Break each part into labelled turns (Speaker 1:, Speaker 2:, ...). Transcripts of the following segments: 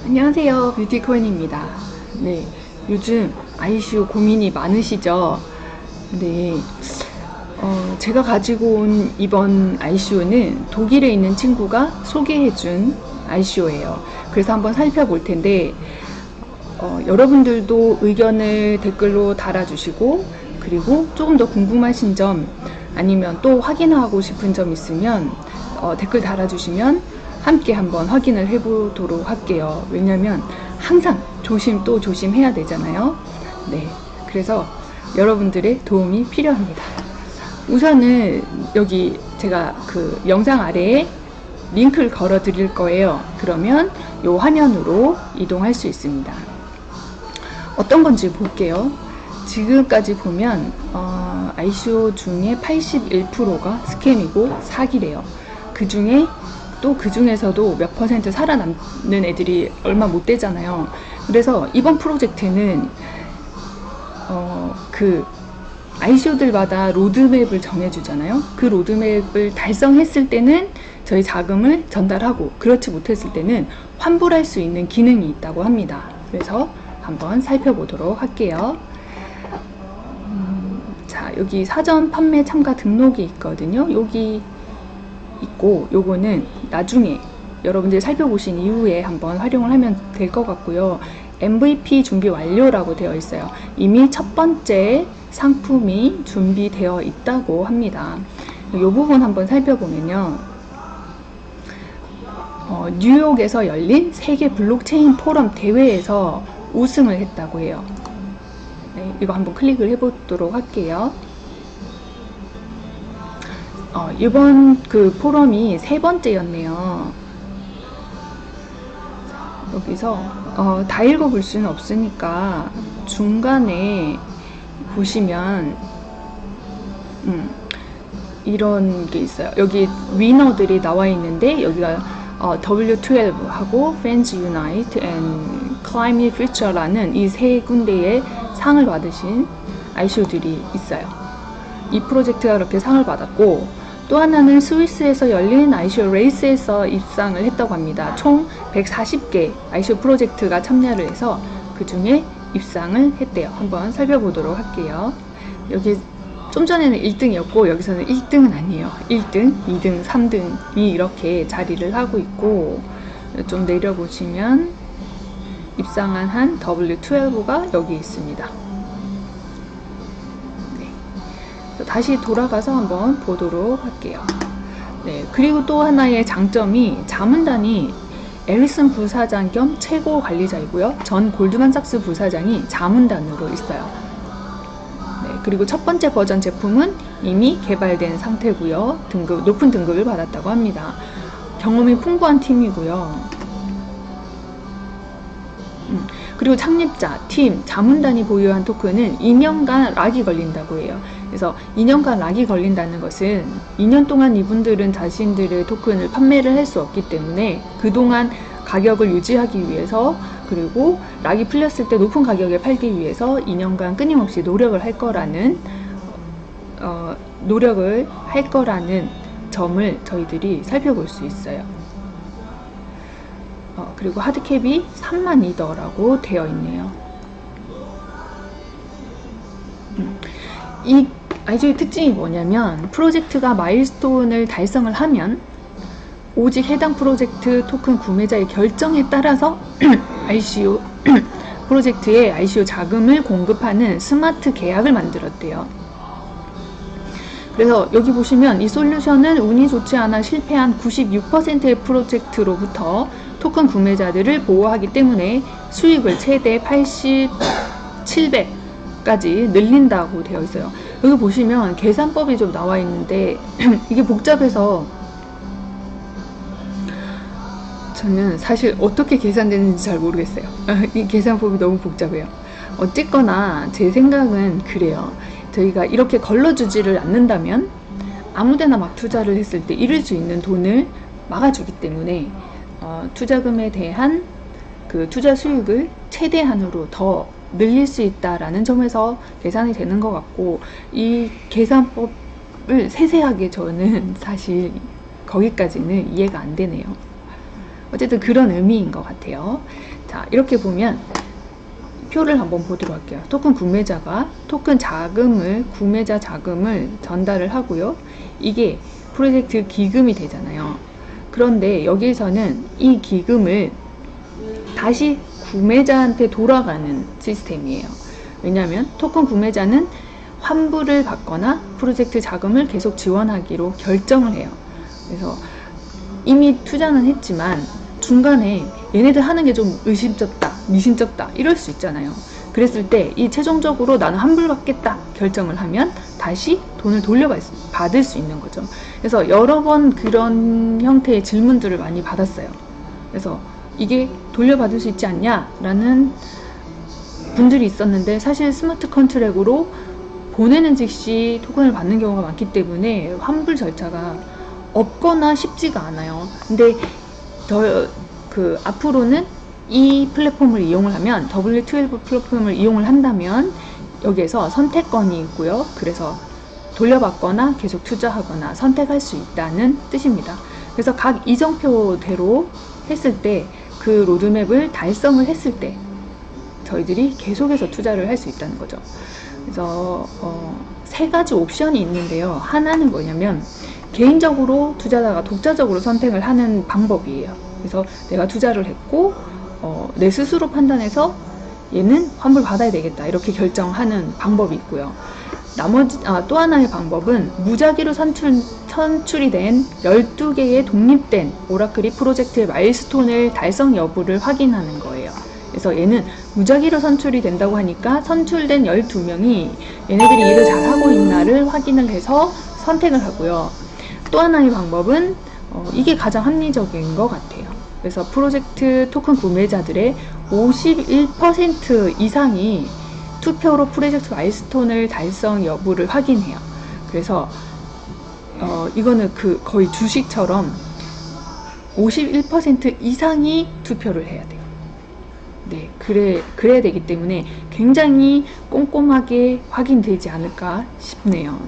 Speaker 1: 안녕하세요, 뷰티코인입니다. 네, 요즘 ICU 고민이 많으시죠? 네, 제가 가지고 온 이번 ICU는 독일에 있는 친구가 소개해준 ICU예요. 그래서 한번 살펴볼 텐데, 여러분들도 의견을 댓글로 달아주시고, 그리고 조금 더 궁금하신 점, 아니면 또 확인하고 싶은 점 있으면 댓글 달아주시면 함께 한번 확인을 해보도록 할게요. 왜냐면 항상 조심 또 조심해야 되잖아요. 네, 그래서 여러분들의 도움이 필요합니다. 우선은 여기 제가 그 영상 아래에 링크를 걸어 드릴 거예요. 그러면 이 화면으로 이동할 수 있습니다. 어떤 건지 볼게요. 지금까지 보면 ICU 중에 81%가 스캠이고 사기래요. 그 중에서도 몇 퍼센트 살아남는 애들이 얼마 못 되잖아요. 그래서 이번 프로젝트는 그 ICU들마다 로드맵을 정해주잖아요. 그 로드맵을 달성했을 때는 저희 자금을 전달하고, 그렇지 못했을 때는 환불할 수 있는 기능이 있다고 합니다. 그래서 한번 살펴보도록 할게요. 자, 여기 사전 판매 참가 등록이 있거든요. 여기 있고, 요거는 나중에 여러분들이 살펴보신 이후에 한번 활용을 하면 될 것 같고요. MVP 준비 완료라고 되어 있어요. 이미 첫 번째 상품이 준비되어 있다고 합니다. 이 부분 한번 살펴보면요. 뉴욕에서 열린 세계 블록체인 포럼 대회에서 우승을 했다고 해요. 네, 이거 한번 클릭을 해보도록 할게요. 이번 그 포럼이 세 번째였네요. 여기서 다 읽어볼 수는 없으니까 중간에 보시면 이런 게 있어요. 여기 위너들이 나와 있는데, 여기가 W12하고 Fans Unite and Climate Future라는 이 세 군데의 상을 받으신 ICU들이 있어요. 이 프로젝트가 그렇게 상을 받았고, 또 하나는 스위스에서 열린 ICU 레이스에서 입상을 했다고 합니다. 총 140개 ICU 프로젝트가 참여를 해서 그 중에 입상을 했대요. 한번 살펴보도록 할게요. 여기 좀 전에는 1등이었고 여기서는 1등은 아니에요. 1등, 2등, 3등이 이렇게 자리를 하고 있고, 좀 내려보시면 입상한 한 W12가 여기 있습니다. 다시 돌아가서 한번 보도록 할게요. 네, 그리고 또 하나의 장점이 자문단이 에리슨 부사장 겸 최고 관리자이고요. 전 골드만삭스 부사장이 자문단으로 있어요. 네, 그리고 첫 번째 버전 제품은 이미 개발된 상태고요. 높은 등급을 받았다고 합니다. 경험이 풍부한 팀이고요. 그리고 창립자, 팀, 자문단이 보유한 토큰은 2년간 락이 걸린다고 해요. 그래서 2년간 락이 걸린다는 것은 2년 동안 이분들은 자신들의 토큰을 판매를 할 수 없기 때문에 그동안 가격을 유지하기 위해서, 그리고 락이 풀렸을 때 높은 가격에 팔기 위해서 2년간 끊임없이 노력을 할 거라는 점을 저희들이 살펴볼 수 있어요. 그리고 하드캡이 32,000이더라고 되어 있네요. 이 ICU의 특징이 뭐냐면, 프로젝트가 마일스톤을 달성을 하면 오직 해당 프로젝트 토큰 구매자의 결정에 따라서 ICU 프로젝트에 ICU 자금을 공급하는 스마트 계약을 만들었대요. 그래서 여기 보시면 이 솔루션은 운이 좋지 않아 실패한 96%의 프로젝트로부터 토큰 구매자들을 보호하기 때문에 수익을 최대 700까지 늘린다고 되어 있어요. 여기 보시면 계산법이 좀 나와 있는데 이게 복잡해서 저는 사실 어떻게 계산되는지 잘 모르겠어요. 이 계산법이 너무 복잡해요. 어쨌거나 제 생각은 그래요. 저희가 이렇게 걸러주지를 않는다면 아무데나 막 투자를 했을 때 잃을 수 있는 돈을 막아주기 때문에 투자금에 대한 그 투자 수익을 최대한으로 더 늘릴 수 있다라는 점에서 계산이 되는 것 같고, 이 계산법을 세세하게 저는 사실 거기까지는 이해가 안 되네요. 어쨌든 그런 의미인 것 같아요. 자, 이렇게 보면 표를 한번 보도록 할게요. 토큰 구매자가 토큰 자금을, 구매자 자금을 전달을 하고요. 이게 프로젝트 기금이 되잖아요. 그런데 여기에서는 이 기금을 다시 구매자한테 돌아가는 시스템이에요. 왜냐하면 토큰 구매자는 환불을 받거나 프로젝트 자금을 계속 지원하기로 결정을 해요. 그래서 이미 투자는 했지만 중간에 얘네들 하는 게 좀 의심쩍다, 미심쩍다 이럴 수 있잖아요. 그랬을 때 이 최종적으로 나는 환불받겠다 결정을 하면 다시 돈을 돌려받을 수 있는 거죠. 그래서 여러 번 그런 형태의 질문들을 많이 받았어요. 그래서 이게 돌려받을 수 있지 않냐 라는 분들이 있었는데, 사실 스마트 컨트랙으로 보내는 즉시 토큰을 받는 경우가 많기 때문에 환불 절차가 없거나 쉽지가 않아요. 근데 앞으로는 이 플랫폼을 이용을 하면, W12 플랫폼을 이용을 한다면 여기에서 선택권이 있고요. 그래서 돌려받거나 계속 투자하거나 선택할 수 있다는 뜻입니다. 그래서 각 이정표대로 했을 때, 그 로드맵을 달성을 했을 때 저희들이 계속해서 투자를 할 수 있다는 거죠. 그래서 세 가지 옵션이 있는데요. 하나는 뭐냐면 개인적으로 투자자가 독자적으로 선택을 하는 방법이에요. 그래서 내가 투자를 했고 내 스스로 판단해서 얘는 환불 받아야 되겠다 이렇게 결정하는 방법이 있고요. 또 하나의 방법은 무작위로 선출이 된 12개의 독립된 오라클이 프로젝트의 마일스톤을 달성 여부를 확인하는 거예요. 그래서 얘는 무작위로 선출이 된다고 하니까 선출된 12명이 얘네들이 일을 잘하고 있나를 확인을 해서 선택을 하고요. 또 하나의 방법은 이게 가장 합리적인 것 같아요. 그래서 프로젝트 토큰 구매자들의 51% 이상이 투표로 프로젝트 마일스톤을 달성 여부를 확인해요. 그래서 이거는 거의 주식처럼 51% 이상이 투표를 해야 돼요. 네, 그래야 되기 때문에 굉장히 꼼꼼하게 확인되지 않을까 싶네요.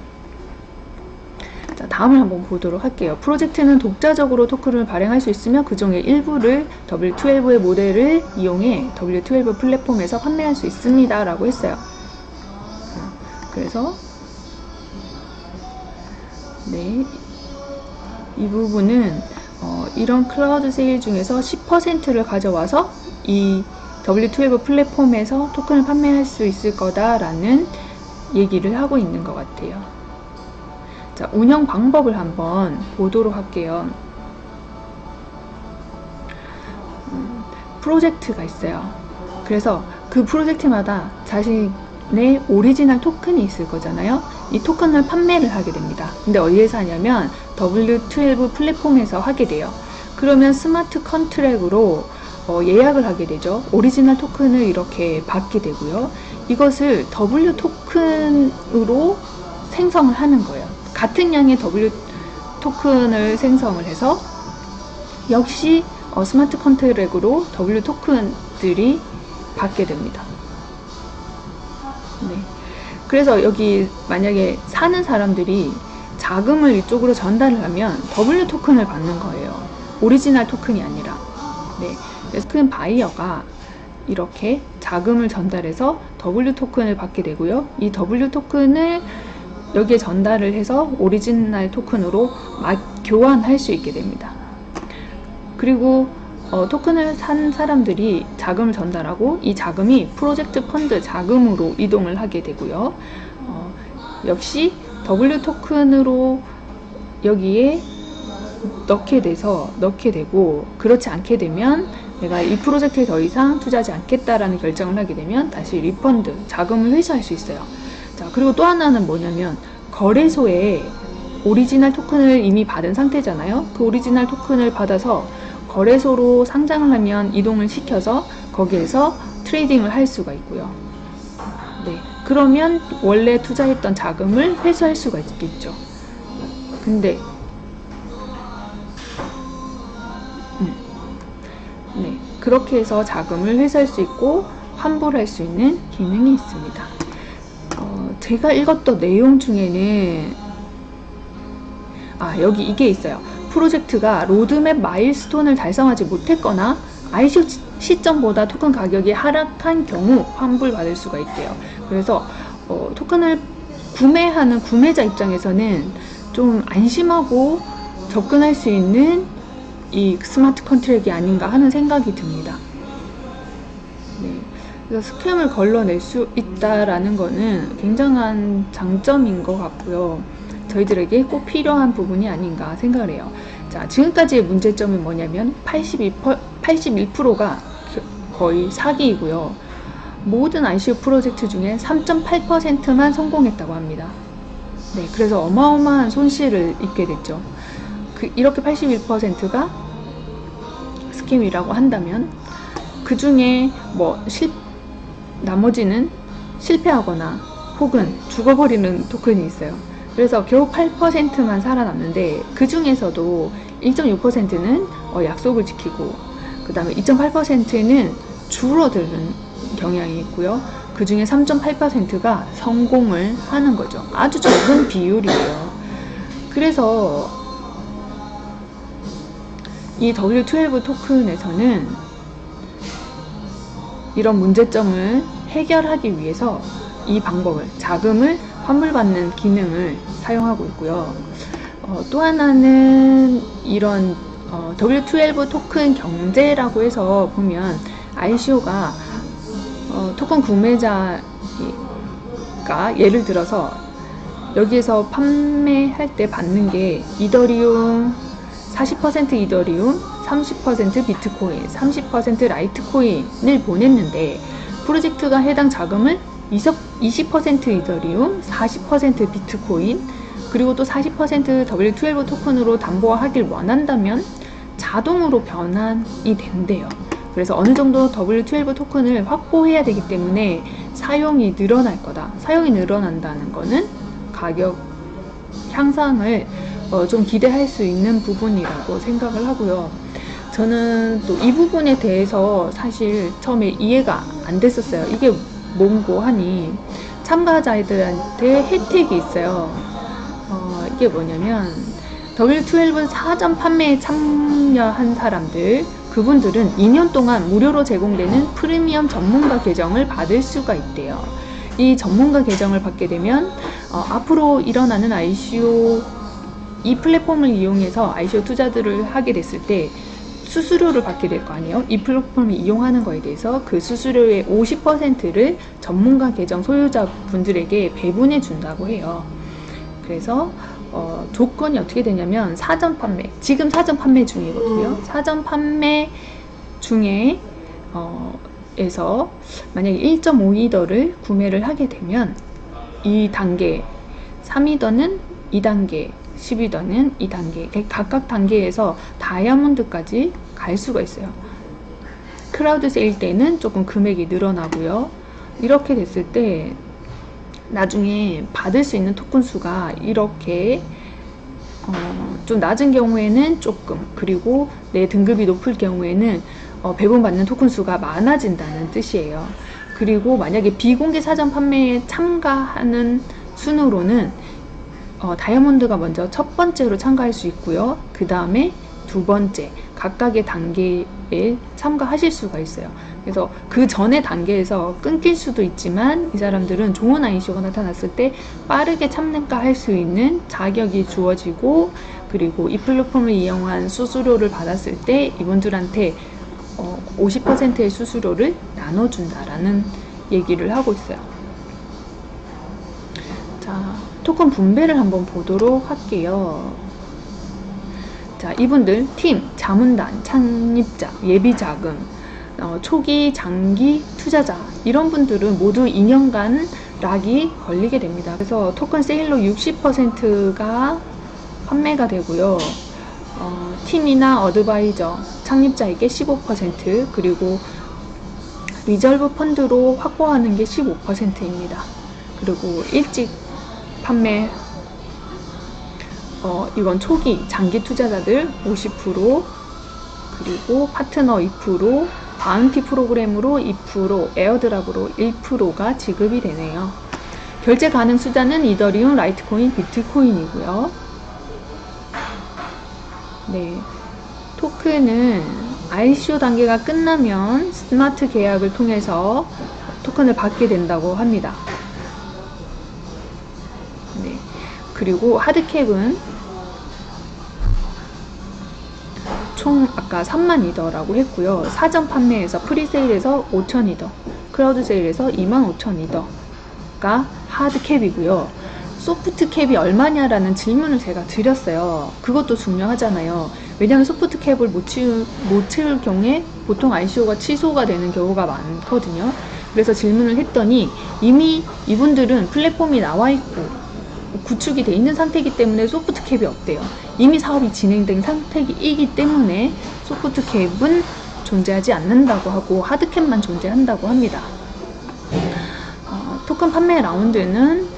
Speaker 1: 자, 다음을 한번 보도록 할게요. 프로젝트는 독자적으로 토큰을 발행할 수 있으며 그 중에 일부를 W12의 모델을 이용해 W12 플랫폼에서 판매할 수 있습니다 라고 했어요. 그래서 네, 이 부분은 이런 클라우드 세일 중에서 10%를 가져와서 이 W12 플랫폼에서 토큰을 판매할 수 있을 거다라는 얘기를 하고 있는 것 같아요. 자, 운영 방법을 한번 보도록 할게요. 프로젝트가 있어요. 그래서 그 프로젝트마다 자신의 오리지널 토큰이 있을 거잖아요. 이 토큰을 판매를 하게 됩니다. 근데 어디에서 하냐면 W12 플랫폼에서 하게 돼요. 그러면 스마트 컨트랙으로 예약을 하게 되죠. 오리지널 토큰을 이렇게 받게 되고요. 이것을 W 토큰으로 생성을 하는 거예요. 같은 양의 W 토큰을 생성을 해서 역시 스마트 컨트랙으로 W 토큰들이 받게 됩니다. 네. 그래서 여기 만약에 사는 사람들이 자금을 이쪽으로 전달을 하면 W 토큰을 받는 거예요. 오리지널 토큰이 아니라. 네. 그래서 토큰 바이어가 이렇게 자금을 전달해서 W 토큰을 받게 되고요. 이 W 토큰을 여기에 전달을 해서 오리지널 토큰으로 교환할 수 있게 됩니다. 그리고 토큰을 산 사람들이 자금을 전달하고 이 자금이 프로젝트 펀드 자금으로 이동을 하게 되고요. 역시 W 토큰으로 여기에 넣게 되고, 그렇지 않게 되면 내가 이 프로젝트에 더 이상 투자하지 않겠다라는 결정을 하게 되면 다시 리펀드, 자금을 회수할 수 있어요. 자, 그리고 또 하나는 뭐냐면 거래소에 오리지널 토큰을 이미 받은 상태잖아요. 그 오리지널 토큰을 받아서 거래소로 상장을 하면 이동을 시켜서 거기에서 트레이딩을 할 수가 있고요. 네, 그러면 원래 투자했던 자금을 회수할 수가 있겠죠. 근데 네, 그렇게 해서 자금을 회수할 수 있고 환불할 수 있는 기능이 있습니다. 제가 읽었던 내용 중에는 여기 이게 있어요. 프로젝트가 로드맵 마일스톤을 달성하지 못했거나 ICO 시점보다 토큰 가격이 하락한 경우 환불받을 수가 있대요. 그래서 토큰을 구매하는 구매자 입장에서는 좀 안심하고 접근할 수 있는 이 스마트 컨트랙이 아닌가 하는 생각이 듭니다. 네. 그래서 스캠을 걸러낼 수 있다라는 거는 굉장한 장점인 것 같고요. 저희들에게 꼭 필요한 부분이 아닌가 생각을 해요. 자, 지금까지의 문제점은 뭐냐면 81%가 거의 사기이고요. 모든 ICO 프로젝트 중에 3.8%만 성공했다고 합니다. 네, 그래서 어마어마한 손실을 입게 됐죠. 이렇게 81%가 스캠이라고 한다면 그 중에 나머지는 실패하거나 혹은 죽어버리는 토큰이 있어요. 그래서 겨우 8%만 살아남는데 그 중에서도 1.6%는 약속을 지키고 그 다음에 2.8%는 줄어드는 경향이 있고요. 그 중에 3.8%가 성공을 하는 거죠. 아주 적은 비율이에요. 그래서 이 W12 토큰에서는 이런 문제점을 해결하기 위해서 이 방법을, 자금을 환불받는 기능을 사용하고 있고요. 또 하나는 이런 W12 토큰 경제라고 해서 보면 ICO가 토큰 구매자가 예를 들어서 여기에서 판매할 때 받는 게 이더리움 40% 이더리움, 30% 비트코인, 30% 라이트코인을 보냈는데 프로젝트가 해당 자금을 20% 이더리움, 40% 비트코인, 그리고 또 40% W12 토큰으로 담보하길 원한다면 자동으로 변환이 된대요. 그래서 어느 정도 W12 토큰을 확보해야 되기 때문에 사용이 늘어날 거다. 사용이 늘어난다는 거는 가격 향상을 좀 기대할 수 있는 부분이라고 생각을 하고요. 저는 또 이 부분에 대해서 사실 처음에 이해가 안 됐었어요. 이게 뭔고 하니 참가자들한테 혜택이 있어요. 이게 뭐냐면 W12 사전 판매에 참여한 사람들, 그분들은 2년 동안 무료로 제공되는 프리미엄 전문가 계정을 받을 수가 있대요. 이 전문가 계정을 받게 되면 앞으로 일어나는 ICO, 이 플랫폼을 이용해서 ICO 투자들을 하게 됐을 때 수수료를 받게 될 거 아니에요. 이 플랫폼을 이용하는 거에 대해서 그 수수료의 50%를 전문가 계정 소유자분들에게 배분해 준다고 해요. 그래서 조건이 어떻게 되냐면 사전 판매, 지금 사전 판매 중이거든요. 사전 판매 중에 에서 만약에 1.5이더를 구매를 하게 되면 이 단계 3이더는 2단계, 12더는 2단계, 각각 단계에서 다이아몬드까지 갈 수가 있어요. 크라우드 세일 때는 조금 금액이 늘어나고요. 이렇게 됐을 때 나중에 받을 수 있는 토큰 수가 이렇게 좀 낮은 경우에는 조금, 그리고 내 등급이 높을 경우에는 배분받는 토큰 수가 많아진다는 뜻이에요. 그리고 만약에 비공개 사전 판매에 참가하는 순으로는 다이아몬드가 먼저 첫 번째로 참가할 수 있고요. 그 다음에 두 번째, 각각의 단계에 참가하실 수가 있어요. 그래서 그 전의 단계에서 끊길 수도 있지만 이 사람들은 좋은 ICO가 나타났을 때 빠르게 참가할 수 있는 자격이 주어지고, 그리고 이 플랫폼을 이용한 수수료를 받았을 때 이분들한테 50%의 수수료를 나눠준다라는 얘기를 하고 있어요. 자, 토큰 분배를 한번 보도록 할게요. 자, 이분들 팀, 자문단, 창립자, 예비자금, 초기, 장기 투자자, 이런 분들은 모두 2년간 락이 걸리게 됩니다. 그래서 토큰 세일로 60%가 판매가 되고요. 팀이나 어드바이저, 창립자에게 15%, 그리고 리저브 펀드로 확보하는 게 15%입니다. 그리고 일찍 판매, 이건 초기, 장기 투자자들 50%, 그리고 파트너 2%, 바운티 프로그램으로 2%, 에어드랍으로 1%가 지급이 되네요. 결제 가능 수단은 이더리움, 라이트코인, 비트코인이고요. 네, 토큰은 ICO 단계가 끝나면 스마트 계약을 통해서 토큰을 받게 된다고 합니다. 네. 그리고 하드캡은 총 아까 3만 이더라고 했고요. 사전 판매에서 프리세일에서 5천 이더, 크라우드 세일에서 25,000 이더가 하드캡이고요. 소프트캡이 얼마냐라는 질문을 제가 드렸어요. 그것도 중요하잖아요. 왜냐하면 소프트캡을 못 채울 경우에 보통 ICO가 취소가 되는 경우가 많거든요. 그래서 질문을 했더니 이미 이분들은 플랫폼이 나와 있고 구축이 돼 있는 상태이기 때문에 소프트캡이 없대요. 이미 사업이 진행된 상태이기 때문에 소프트캡은 존재하지 않는다고 하고 하드캡만 존재한다고 합니다. 토큰 판매 라운드는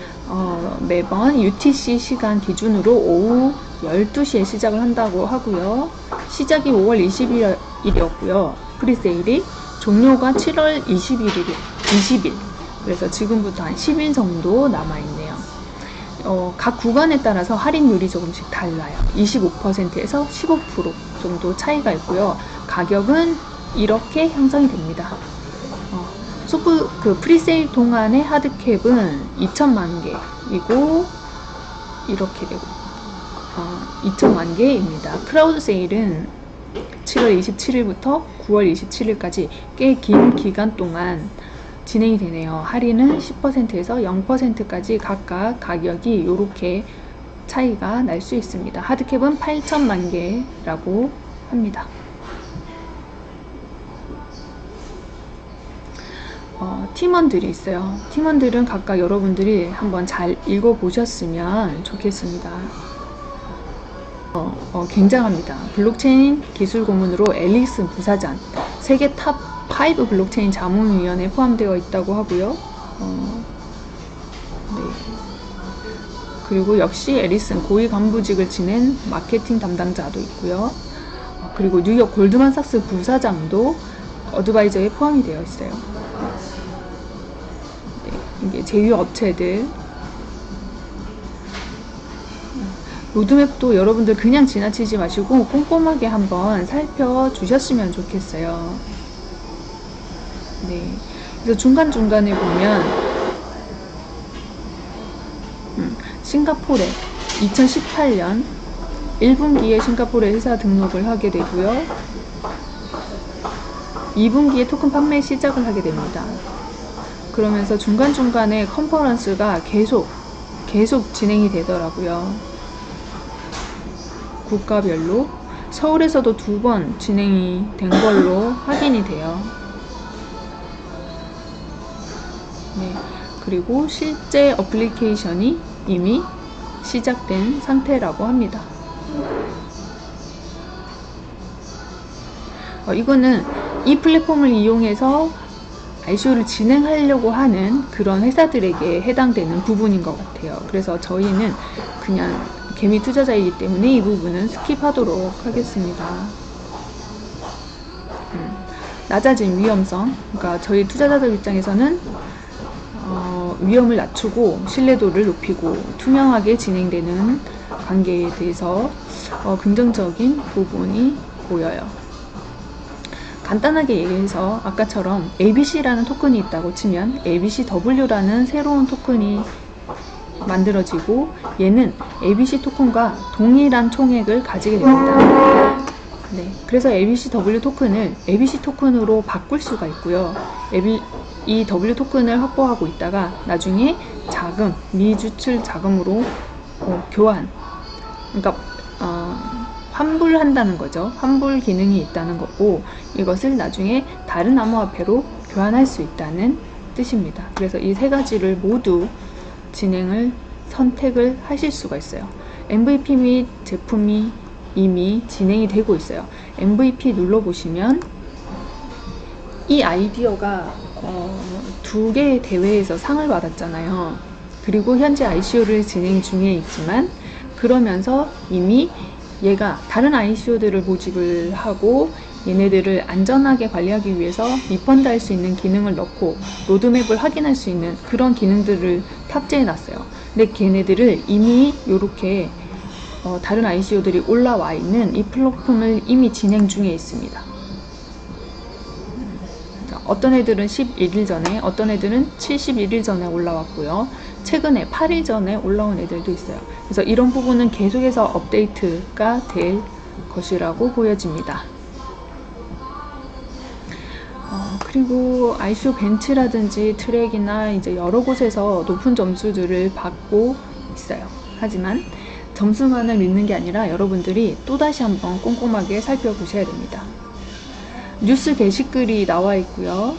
Speaker 1: 매번 UTC 시간 기준으로 오후 12시에 시작을 한다고 하고요. 시작이 5월 20일이었고요. 프리세일이 종료가 7월 20일. 그래서 지금부터 한 10일 정도 남아있네요. 각 구간에 따라서 할인율이 조금씩 달라요. 25%에서 15% 정도 차이가 있고요. 가격은 이렇게 형성이 됩니다. 프리세일 동안의 하드캡은 2천만 개이고 이렇게 되고 2천만 개입니다. 크라우드 세일은 7월 27일부터 9월 27일까지 꽤 긴 기간 동안 진행이 되네요. 할인은 10%에서 0%까지 각각 가격이 이렇게 차이가 날 수 있습니다. 하드캡은 8천만 개라고 합니다. 팀원들이 있어요. 팀원들은 각각 여러분들이 한번 잘 읽어보셨으면 좋겠습니다. 굉장합니다. 블록체인 기술 고문으로 앨리슨 부사장, 세계 탑 5 블록체인 자문위원회에 포함되어 있다고 하고요. 네. 그리고 역시 앨리슨 고위 간부직을 지낸 마케팅 담당자도 있고요. 그리고 뉴욕 골드만삭스 부사장도 어드바이저에 포함이 되어 있어요. 네. 이게 제휴 업체들. 로드맵도 여러분들 그냥 지나치지 마시고 꼼꼼하게 한번 살펴주셨으면 좋겠어요. 네. 그래서 중간중간에 보면 싱가포르에 2018년 1분기에 싱가포르에 회사 등록을 하게 되고요. 2분기에 토큰 판매 시작을 하게 됩니다. 그러면서 중간중간에 컨퍼런스가 계속 진행이 되더라고요. 국가별로 서울에서도 2번 진행이 된 걸로 확인이 돼요. 네, 그리고 실제 어플리케이션이 이미 시작된 상태라고 합니다. 이거는 이 플랫폼을 이용해서 ICO를 진행하려고 하는 그런 회사들에게 해당되는 부분인 것 같아요. 그래서 저희는 그냥 개미 투자자이기 때문에 이 부분은 스킵하도록 하겠습니다. 낮아진 위험성, 그러니까 저희 투자자들 입장에서는 위험을 낮추고 신뢰도를 높이고 투명하게 진행되는 관계에 대해서 긍정적인 부분이 보여요. 간단하게 얘기해서 아까처럼 ABC라는 토큰이 있다고 치면 ABCW라는 새로운 토큰이 만들어지고 얘는 ABC 토큰과 동일한 총액을 가지게 됩니다. 네, 그래서 ABCW 토큰을 ABC 토큰으로 바꿀 수가 있고요. 이 W 토큰을 확보하고 있다가 나중에 자금, 미주출 자금으로 교환, 그러니까 환불한다는 거죠. 환불 기능이 있다는 거고 이것을 나중에 다른 암호화폐로 교환할 수 있다는 뜻입니다. 그래서 이 세 가지를 모두 선택을 하실 수가 있어요. MVP 및 제품이 이미 진행이 되고 있어요. MVP 눌러보시면 이 아이디어가 2개의 대회에서 상을 받았잖아요. 그리고 현재 ICO를 진행 중에 있지만 그러면서 이미 얘가 다른 ICO들을 모집을 하고 얘네들을 안전하게 관리하기 위해서 리펀드 할 수 있는 기능을 넣고 로드맵을 확인할 수 있는 그런 기능들을 탑재해 놨어요. 근데 걔네들을 이미 이렇게 다른 ICO들이 올라와 있는 이 플랫폼을 이미 진행 중에 있습니다. 어떤 애들은 11일 전에, 어떤 애들은 71일 전에 올라왔고요. 최근에 8일 전에 올라온 애들도 있어요. 그래서 이런 부분은 계속해서 업데이트가 될 것이라고 보여집니다. 그리고 ICO 벤치라든지 트랙이나 이제 여러 곳에서 높은 점수들을 받고 있어요. 하지만 점수만을 믿는 게 아니라 여러분들이 또다시 한번 꼼꼼하게 살펴보셔야 됩니다. 뉴스 게시글이 나와 있고요.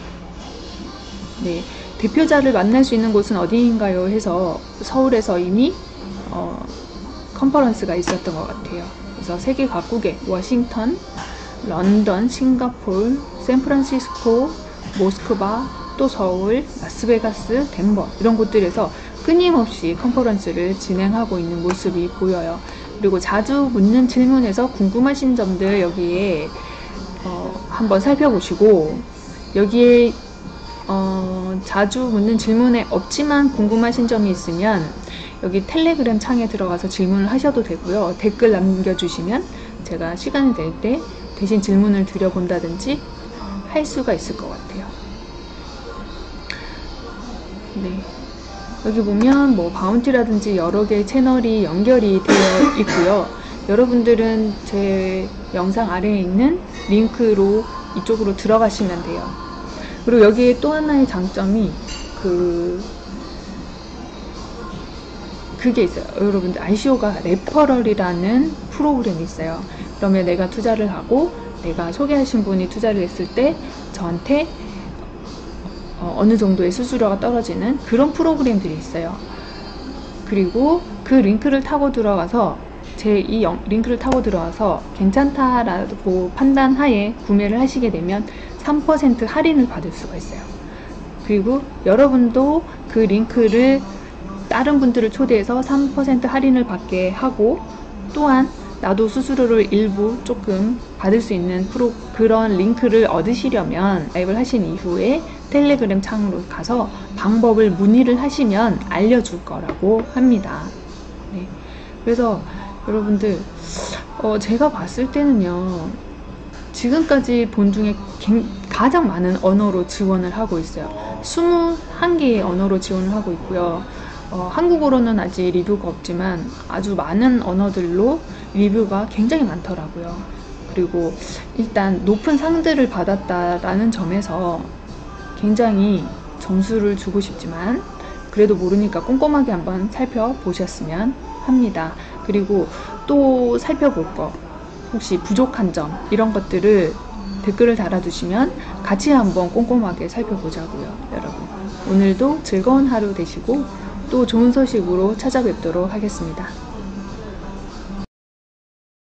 Speaker 1: 네, 대표자를 만날 수 있는 곳은 어디인가요? 해서 서울에서 이미 컨퍼런스가 있었던 것 같아요. 그래서 세계 각국의 워싱턴, 런던, 싱가포르, 샌프란시스코, 모스크바, 또 서울, 라스베가스, 덴버 이런 곳들에서 끊임없이 컨퍼런스를 진행하고 있는 모습이 보여요. 그리고 자주 묻는 질문에서 궁금하신 점들 여기에 한번 살펴보시고, 여기에 자주 묻는 질문에 없지만 궁금하신 점이 있으면 여기 텔레그램 창에 들어가서 질문을 하셔도 되고요. 댓글 남겨주시면 제가 시간이 될 때 대신 질문을 드려본다든지 할 수가 있을 것 같아요. 네. 여기 보면 뭐 바운티라든지 여러 개의 채널이 연결이 되어 있고요. 여러분들은 제 영상 아래에 있는 링크로 이쪽으로 들어가시면 돼요. 그리고 여기에 또 하나의 장점이 그게 있어요. 여러분들 ICO가 레퍼럴이라는 프로그램이 있어요. 그러면 내가 투자를 하고 내가 소개하신 분이 투자를 했을 때 저한테 어느 정도의 수수료가 떨어지는 그런 프로그램들이 있어요. 그리고 그 링크를 타고 들어가서 이 링크를 타고 들어와서 괜찮다라고 판단하에 구매를 하시게 되면 3% 할인을 받을 수가 있어요. 그리고 여러분도 그 링크를 다른 분들을 초대해서 3% 할인을 받게 하고, 또한 나도 수수료를 일부 조금 받을 수 있는 그런 링크를 얻으시려면 가입을 하신 이후에 텔레그램 창으로 가서 방법을 문의를 하시면 알려줄 거라고 합니다. 네. 그래서 여러분들 제가 봤을 때는요, 지금까지 본 중에 가장 많은 언어로 지원을 하고 있어요. 21개의 언어로 지원을 하고 있고요. 한국어로는 아직 리뷰가 없지만 아주 많은 언어들로 리뷰가 굉장히 많더라고요. 그리고 일단 높은 상들을 받았다라는 점에서 굉장히 점수를 주고 싶지만 그래도 모르니까 꼼꼼하게 한번 살펴보셨으면 합니다. 그리고 또 살펴볼 거, 혹시 부족한 점 이런 것들을 댓글을 달아주시면 같이 한번 꼼꼼하게 살펴보자고요. 여러분, 오늘도 즐거운 하루 되시고 또 좋은 소식으로 찾아뵙도록 하겠습니다.